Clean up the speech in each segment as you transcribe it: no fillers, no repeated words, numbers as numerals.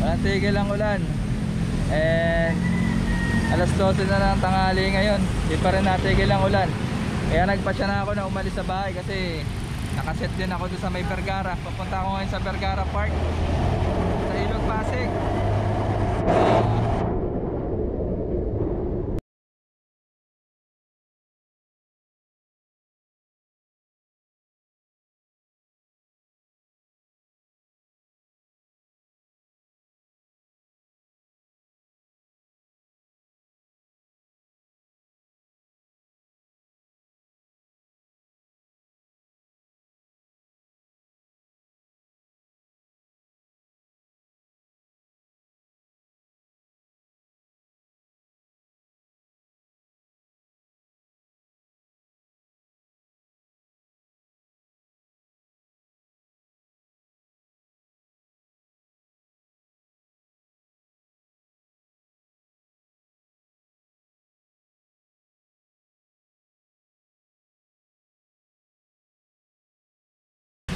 Walang tigil ang ulan. And alas 12 na ng tanghali ngayon, di pa rin natigil ang ulan. Kaya nagpasya na ako na umalis sa bahay kasi nakaset din ako doon sa may Vergara. Papunta ako ngayon sa Vergara Park sa Ilog Pasig.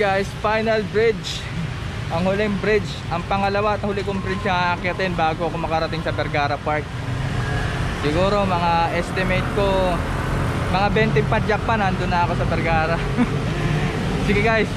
Guys, final bridge, ang huling bridge, ang pangalawa at huli kong bridge na aakyatin bago ako makarating sa Vergara Park. Siguro mga estimate ko mga 20 padyak pa nandun na ako sa Vergara. Sige guys.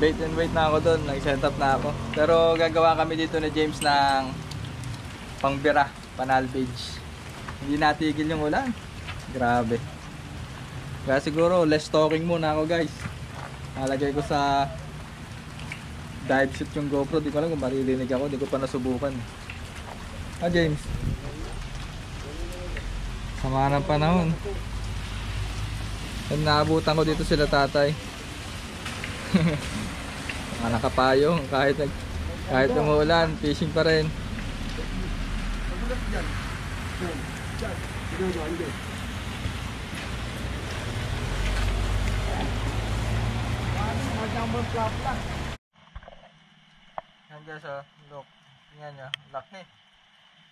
Bait and wait na ako doon, nag-set up na ako. Pero gagawa kami dito ni James ng pangbira, Panal Beach. Hindi natigil yung ulan. Grabe. Kaya siguro less talking muna ako guys. Nalagay ko sa dive shoot yung GoPro. Di ko alam kung maririnig ako, di ko pa nasubukan. James, sama ng panahon. And naabutan ko dito sila tatay. Mga nakapayong kahit umuulan, fishing pa rin. Yan guys, look, tingnan nyo, laki.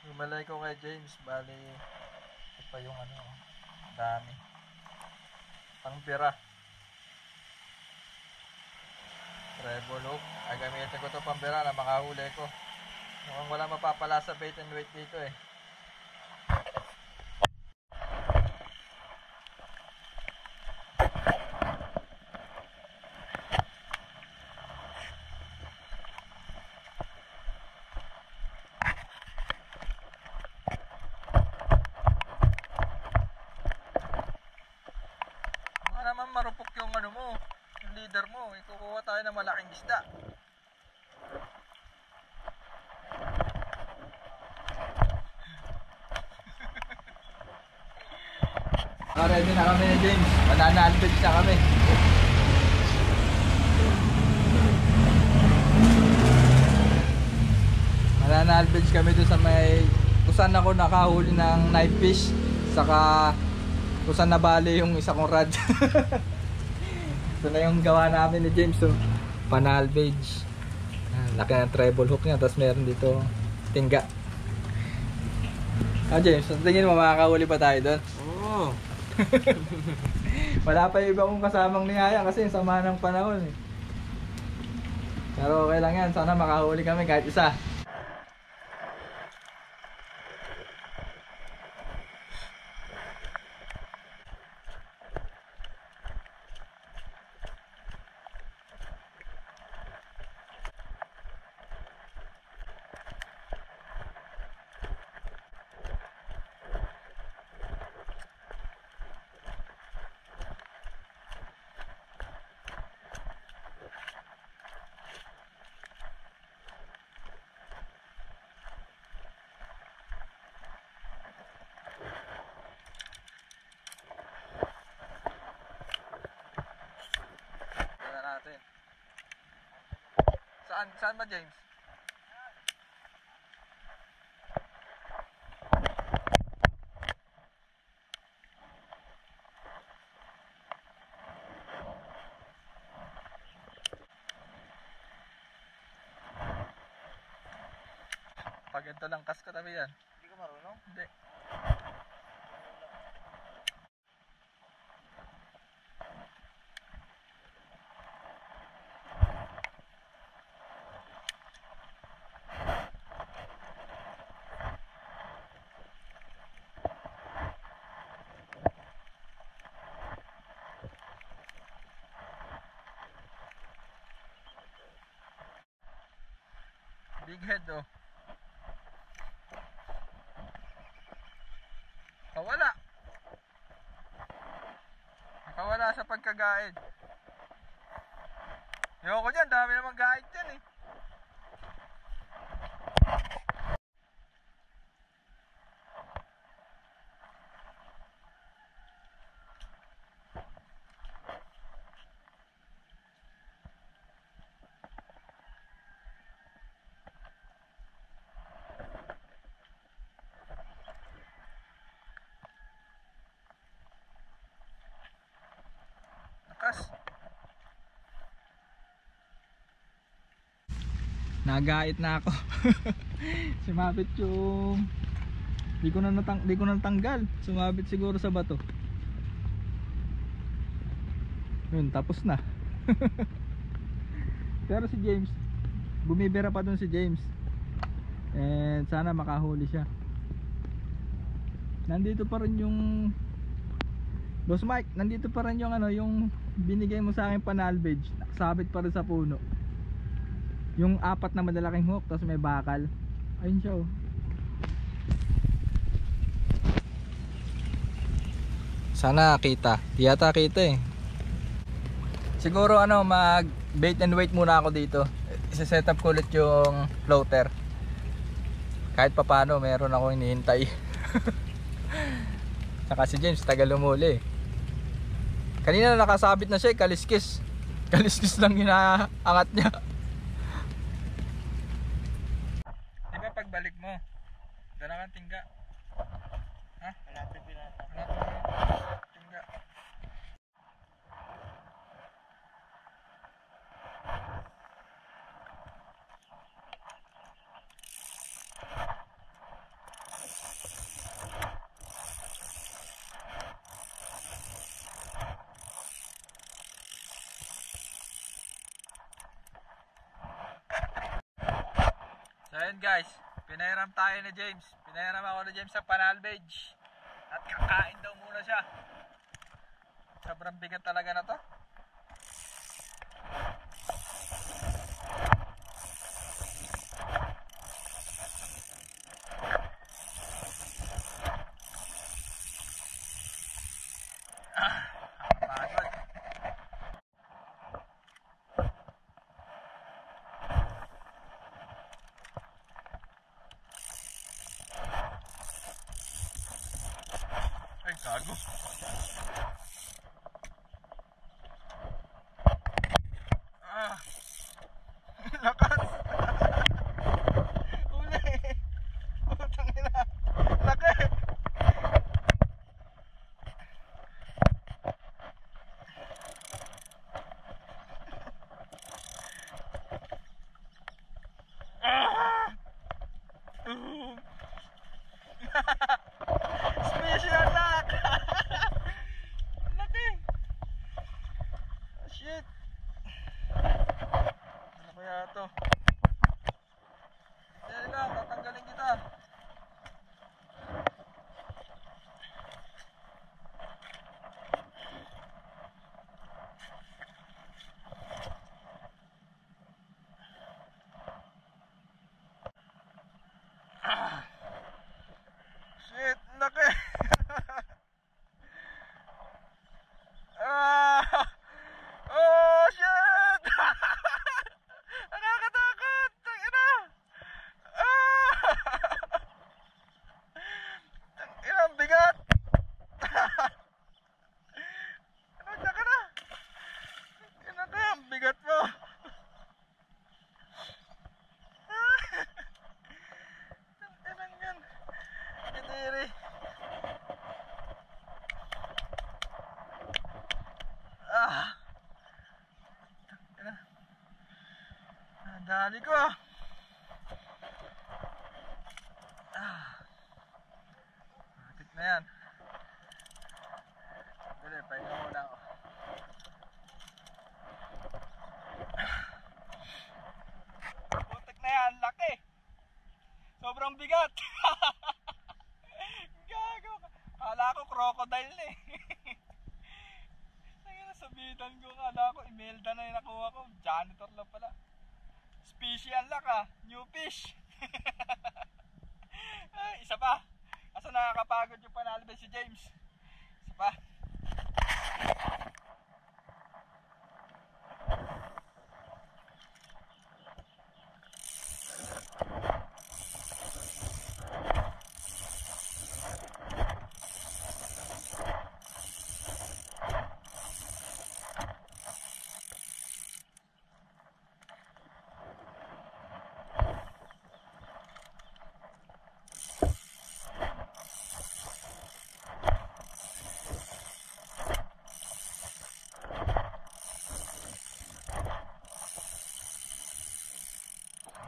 Lumalay ko kay James, bali ito pa yung dami pangbira. Treble hook. Gagamitin ko ito pambira na makahuli ko. Mukhang wala mapapala sa bait and weight dito eh. Baka naman marupok yung mo, yung leader mo. Ikukuha tayo ng malaking isda. Ready na kami ni James. Mananalbage na kami. Mananalbage kami doon sa may kung saan ako nakahuli ng knife fish. Saka kung saan nabali yung isa kong rod. Ito na yung gawa namin ni James. So, panalbage. Laki ng treble hook niya. Tapos meron dito tingga. James, tingin mo makakahuli pa tayo doon? Oo. Wala pa yung iba kong kasamang niyaya kasi yung sama ng panahon eh. Pero okay lang yan, sana makahuli kami kahit isa. Natin. Saan ba, James? Pag ito lang kas ko tabi yan. Hindi ka marunong? Hindi. Big head oh. Nakawala. Nakawala sa pagkagaid. Ewan ko dyan, dami namang gaid dyan eh. Nagait na ako. Sumabit yung di ko na natanggal. Sumabit siguro sa bato. Yun, tapos na. Pero si James, bumibira pa dun si James. And sana makahuli siya. Nandito pa rin yung Boss Mike, nandito pa rin yung yung binigay mo sa akin panalbage. Nakasabit pa rin sa puno. Yung 4 na madalaking hook, tapos may bakal. Ayun siya oh. Sana kita. Di yata kita eh. Siguro mag bait and wait muna ako dito. Isa-set up ko ulit yung floater. Kahit papano meron ako hinihintay. Saka si James tagal lumuli. Kanina nakasabit na siya, kaliskis. Kaliskis lang hinaangat niya. Diba pagbalik mo, dala kang tingga. Ha? Malapit pinata. Tingga. So yun guys, pinahiram tayo ni James. Pinahiram ako ni James sa panalbage. At kakain daw muna siya. Sobrang bigat talaga na to. Pagod. Ay, gago. Dali ko. Matik na yan. Dali, pahinga muna ako. Putik na yan, laki. Sobrang bigat. Gago. Kala ko crocodile na eh. Sabitan ko, kala ko imelda na yung nakuha ko. Janitor lang pala. Fishy unlock ah, new fish. Ay, isa pa. Asa nakakapagod yung panalbay si James. Isa pa.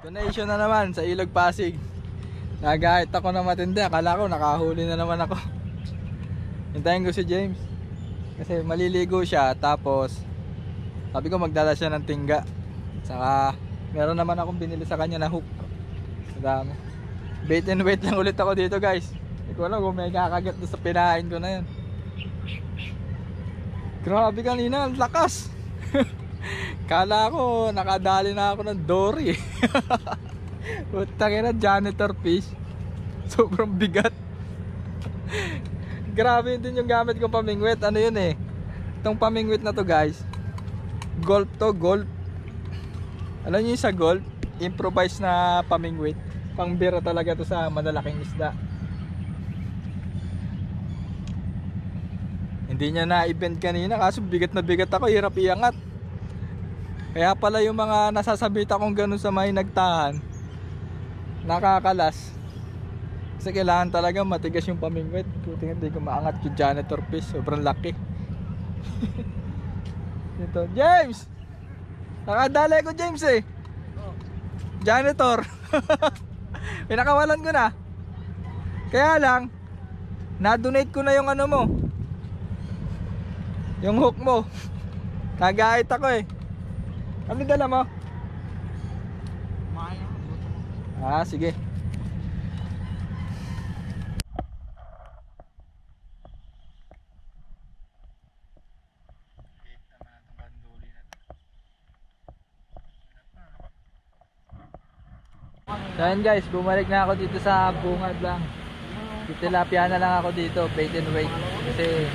Donation na naman sa Ilog Pasig. Nagahit ako na matindi. Akala ko nakahuli na naman ako. Hintayin ko si James kasi maliligo siya. Tapos sabi ko magdala siya ng tingga. Saka meron naman akong binili sa kanya na hook. Madami. Bait and wait lang ulit ako dito guys. Hindi ko alam kung may kakagat doon sa pinahain ko na yan. Grabe kanina, ang lakas. Kala ko nakadali na ako ng dory. Putang ina, janitor fish. Sobrang bigat. Grabe din yung gamit kong pamingwit. Ano yun eh, itong pamingwit na to guys, golf to, golf. Alam nyo yung sa golf, improvise na pamingwit. Pangbira talaga to sa malalaking isda. Hindi niya na-event kanina kaso bigat na bigat ako, hirap iangat. Kaya pala yung mga nasasabita kong ganun sa may nagtahan, nakakalas. Kasi kailangan talaga matigas yung pamingwit. Puting hindi ko maangat yung janitor fish. Sobrang laki. Dito, James! Nakadalay ko James eh. Janitor. Pinakawalan ko na. Kaya lang, na-donate ko na yung ano mo, yung hook mo. Nagahit ako eh. Ano dala mo? Ah, sige. So yun guys, bumalik na ako dito sa bungad lang. Tilapia na lang ako dito, bait and wait. Kasi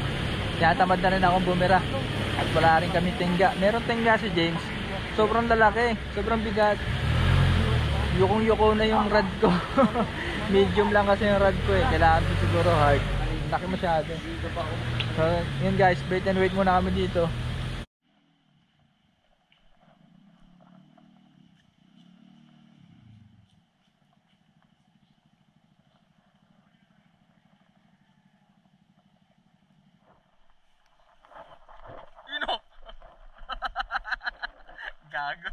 tinatamad na rin akong bumira. At wala rin kami tingga. Meron tingga si James. Sobrang lalaki, sobrang bigat. Yukong-yuko na yung rod ko. Medium lang kasi yung rod ko eh. Kailangan ko siguro hard. Laki masyado. So yun guys, bait and wait muna kami dito. Gago.